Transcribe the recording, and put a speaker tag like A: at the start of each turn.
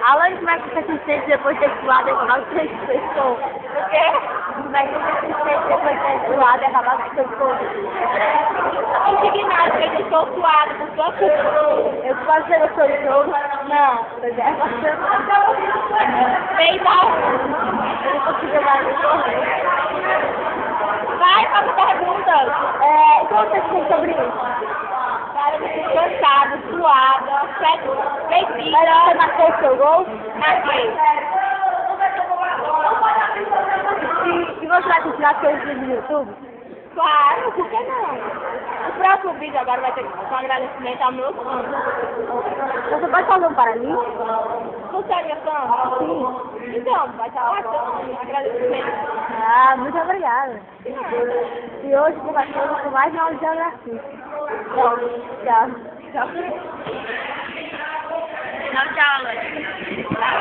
A: Alan, como é que você se sente depois de ter suado e acabar com seu pescoço?
B: O quê?
A: Como é que você se sente depois de ter suado e acabar com seu pescoço?
B: Indignado, porque eu estou suado por sua culpa.
A: Eu quase você gostou do jogo? Não, pois é.
B: Bem mal.
A: Eu não consigo mais correr.
B: Vai, faça perguntas.
A: Como você se sente sobre isso?
B: Cara, eu estou cansada, suada, bem
A: Mas
B: fica.
A: você marcou o seu gol?
B: Marquei.
A: E você vai continuar seus vídeos no YouTube?
B: Claro, por que não? O próximo vídeo agora vai ter um agradecimento ao meu fã.
A: Você pode fazer um para mim?
B: Você é minha fã? Sim. Então, vai estar lá um agradecimento.
A: Ah, muito obrigada. E hoje conversamos com mais uma geografia. Tchau. Tchau.
B: Tchau, tchau, Alex.